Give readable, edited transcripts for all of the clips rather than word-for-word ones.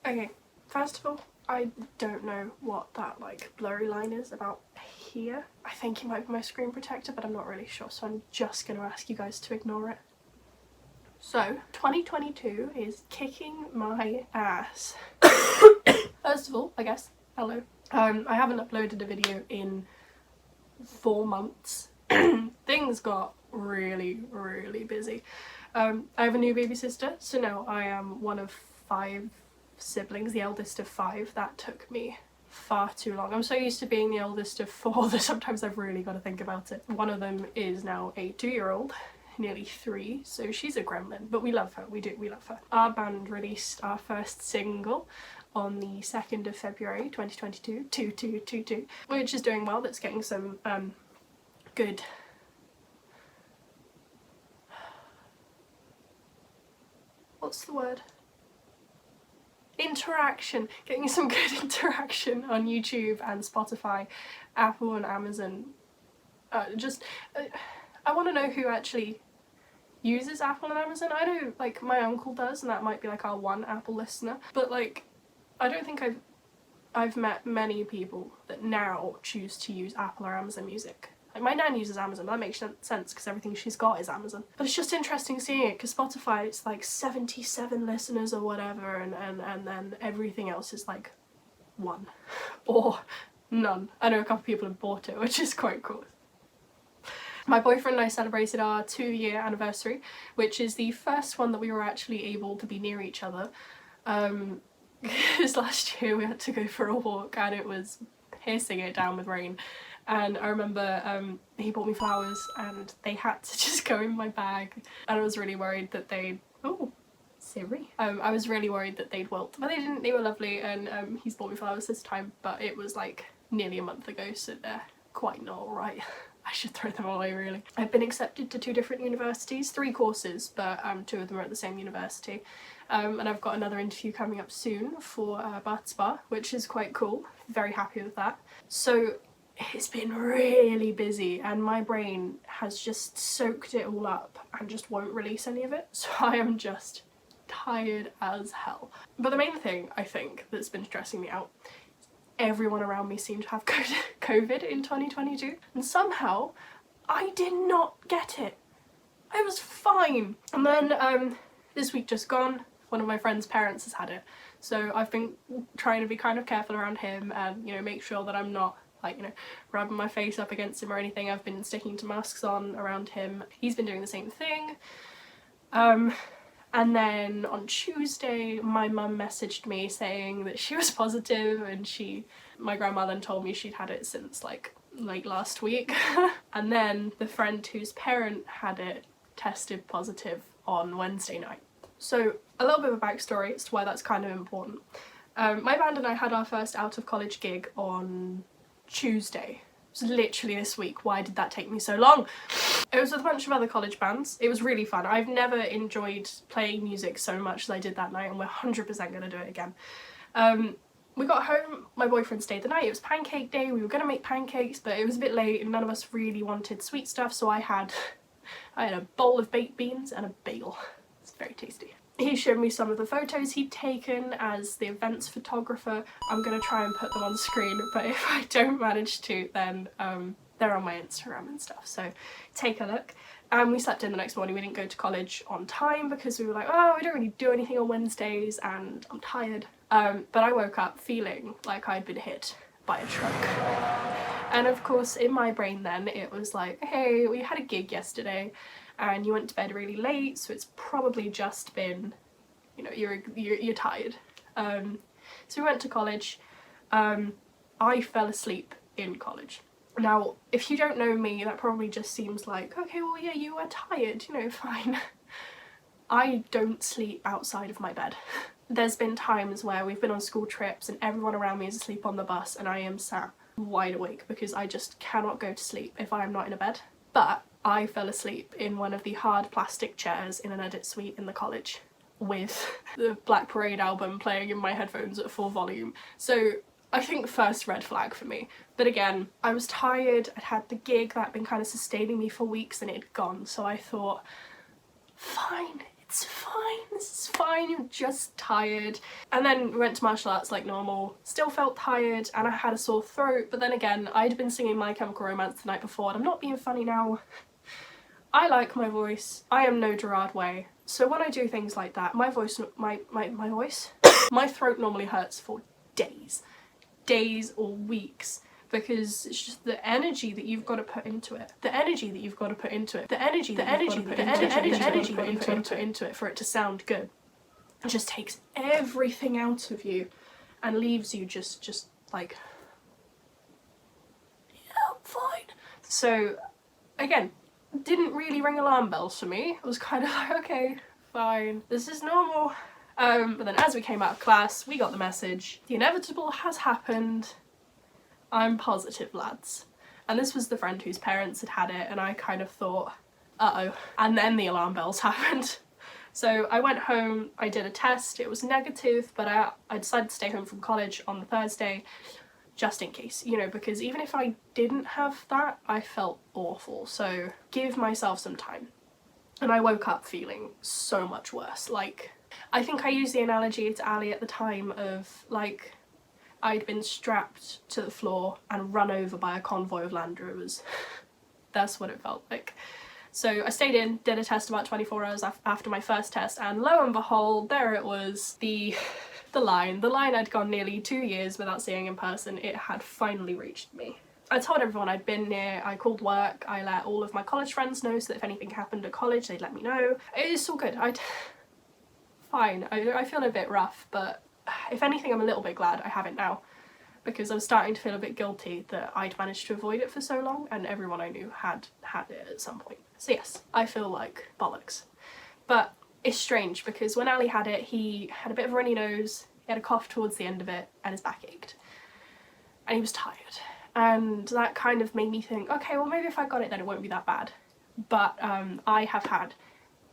Okay, first of all, I don't know what that like blurry line is about here. I think it might be my screen protector, but I'm not really sure, so I'm just going to ask you guys to ignore it. So, 2022 is kicking my ass. First of all, I guess, hello. I haven't uploaded a video in 4 months. Things got really busy. I have a new baby sister, so now I am one of 5 siblings, the eldest of 5. That took me far too long. I'm so used to being the eldest of 4 that sometimes I've really got to think about it. One of them is now a 2-year-old, nearly 3, so she's a gremlin, but we love her. We love her. Our band released our first single on the 2nd of February 2022, 2222, which is doing well. That's getting some good what's the word? Interaction. Getting some good interaction on YouTube and Spotify, Apple and Amazon. I want to know who actually uses Apple and Amazon. I know like my uncle does, and that might be like our one Apple listener, but like I don't think I've met many people that now choose to use Apple or Amazon Music. Like my nan uses Amazon, but that makes sense because everything she's got is Amazon. But it's just interesting seeing it because Spotify, it's like 77 listeners or whatever, and then everything else is like 1 or none. I know a couple of people have bought it, which is quite cool. My boyfriend and I celebrated our 2-year anniversary, which is the first one that we were actually able to be near each other. Because last year we had to go for a walk and it was pissing it down with rain. And I remember he bought me flowers and they had to just go in my bag, and I was really worried that they'd... Oh, Siri. I was really worried that they'd wilt, but they didn't. They were lovely, and he's bought me flowers this time, but it was like nearly a month ago, so they're quite not alright. I should throw them away really. I've been accepted to 2 different universities, 3 courses, but 2 of them are at the same university. And I've got another interview coming up soon for Bath Spa, which is quite cool. Very happy with that. So it's been really busy and my brain has just soaked it all up and just won't release any of it. So I am just tired as hell. But the main thing I think that's been stressing me out, everyone around me seemed to have COVID in 2022, and somehow I did not get it. I was fine. And then this week just gone, one of my friend's parents has had it, so I've been trying to be kind of careful around him and, you know, make sure that I'm not like, you know, rubbing my face up against him or anything. I've been sticking to masks on around him. He's been doing the same thing. And then on Tuesday, my mum messaged me saying that she was positive, and my grandma then told me she'd had it since like late last week. And then the friend whose parent had it tested positive on Wednesday night. So a little bit of a backstory as to why that's kind of important. My band and I had our first out of college gig on Tuesday. It was literally this week. Why did that take me so long? It was with a bunch of other college bands. It was really fun. I've never enjoyed playing music so much as I did that night, and we're 100% going to do it again. We got home, my boyfriend stayed the night. It was pancake day. We were going to make pancakes, but it was a bit late and none of us really wanted sweet stuff, so I had a bowl of baked beans and a bagel. It's very tasty. He showed me some of the photos he'd taken as the events photographer. I'm going to try and put them on screen, but if I don't manage to, then they're on my Instagram and stuff, so take a look. And we slept in the next morning. We didn't go to college on time because we were like, oh, we don't really do anything on Wednesdays and I'm tired. But I woke up feeling like I'd been hit by a truck. And of course in my brain then it was like, hey, we had a gig yesterday and you went to bed really late, so it's probably just been, you know, you're tired. So we went to college. I fell asleep in college. Now, if you don't know me, that probably just seems like, okay, well yeah, you were tired, you know, fine. I don't sleep outside of my bed. There's been times where we've been on school trips and everyone around me is asleep on the bus and I am sat wide awake because I just cannot go to sleep if I am not in a bed. But I fell asleep in one of the hard plastic chairs in an edit suite in the college with the Black Parade album playing in my headphones at full volume. So I think first red flag for me. But again, I was tired, I'd had the gig that had been kind of sustaining me for weeks and it had gone, so I thought, fine, it's it's fine, this is fine, you're just tired. And then we went to martial arts like normal, still felt tired, and I had a sore throat, but then again, I'd been singing My Chemical Romance the night before, and I'm not being funny now. I like my voice. I am no Gerard Way. So when I do things like that, my voice, my throat normally hurts for days or weeks, because it's just the energy that you've got to put into it. The energy that you've got to put into it. The energy that you've got to put into it for it to sound good. It just takes everything out of you and leaves you just like, yeah, I'm fine. So again, didn't really ring alarm bells for me. It was kind of like, okay, fine, this is normal. But then as we came out of class, we got the message. The inevitable has happened. I'm positive, lads. And this was the friend whose parents had had it, and I kind of thought, uh-oh. And then the alarm bells happened. So I went home, I did a test, it was negative, but I decided to stay home from college on the Thursday, just in case, you know, because even if I didn't have that, I felt awful. So give myself some time. And I woke up feeling so much worse. Like, I think I used the analogy to Ali at the time of, like, I'd been strapped to the floor and run over by a convoy of Land Rovers. That's what it felt like. So I stayed in, did a test about 24 hours after my first test, and lo and behold, there it was, the line. The line I'd gone nearly 2 years without seeing in person. It had finally reached me. I told everyone I'd been near, I called work, I let all of my college friends know so that if anything happened at college, they'd let me know. It's all good. Fine. I feel a bit rough, but if anything, I'm a little bit glad I have it now, because I'm starting to feel a bit guilty that I'd managed to avoid it for so long and everyone I knew had it at some point. So yes, I feel like bollocks. But it's strange because when Ali had it, he had a bit of a runny nose, he had a cough towards the end of it, and his back ached. And he was tired. And that kind of made me think, okay, well maybe if I got it then it won't be that bad. But I have had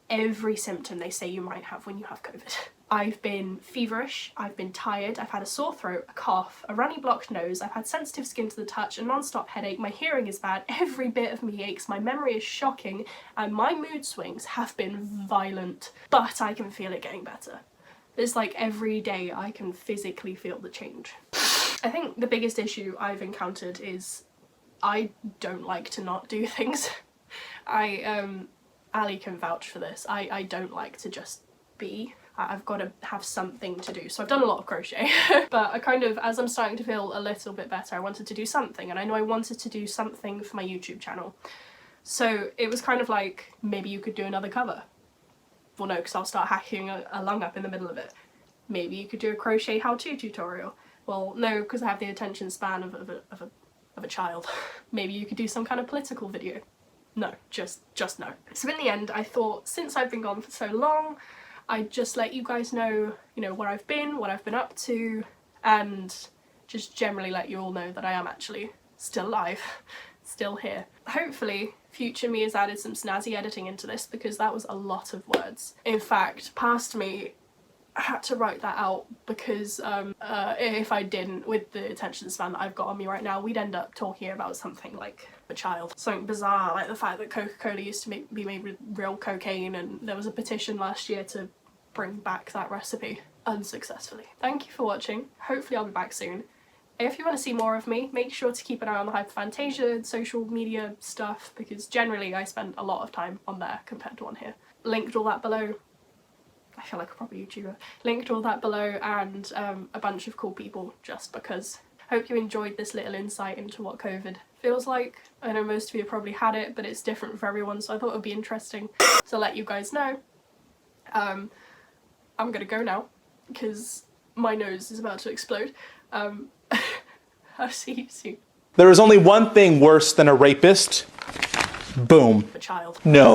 every symptom they say you might have when you have COVID. I've been feverish, I've been tired, I've had a sore throat, a cough, a runny blocked nose, I've had sensitive skin to the touch, a non-stop headache, my hearing is bad, every bit of me aches, my memory is shocking, and my mood swings have been violent. But I can feel it getting better. It's like every day I can physically feel the change. I think the biggest issue I've encountered is I don't like to not do things. Ali can vouch for this. I don't like to just be. I've got to have something to do. So I've done a lot of crochet. But I kind of, as I'm starting to feel a little bit better, I wanted to do something, and I know I wanted to do something for my YouTube channel. So it was kind of like, maybe you could do another cover. Well no, because I'll start hacking a lung up in the middle of it. Maybe you could do a crochet how-to tutorial. Well no, because I have the attention span of a child. Maybe you could do some kind of political video. No, just no. So in the end, I thought, since I've been gone for so long, I'd just let you guys know, you know, where I've been, what I've been up to, and just generally let you all know that I am actually still alive, still here. Hopefully, future me has added some snazzy editing into this, because that was a lot of words. In fact, past me had to write that out, because if I didn't, with the attention span that I've got on me right now, we'd end up talking about something like a child. Something bizarre, like the fact that Coca-Cola used to be made with real cocaine, and there was a petition last year to bring back that recipe, unsuccessfully. Thank you for watching. Hopefully I'll be back soon. If you want to see more of me, make sure to keep an eye on the hyperphantasia social media stuff, because generally I spend a lot of time on there compared to on here. Linked all that below. I feel like a proper YouTuber. Linked all that below, and a bunch of cool people, just because. Hope you enjoyed this little insight into what COVID feels like. I know most of you probably had it, but it's different for everyone, so I thought it would be interesting to let you guys know. I'm gonna go now, because my nose is about to explode. I'll see you soon. There is only one thing worse than a rapist. Boom. A child. No.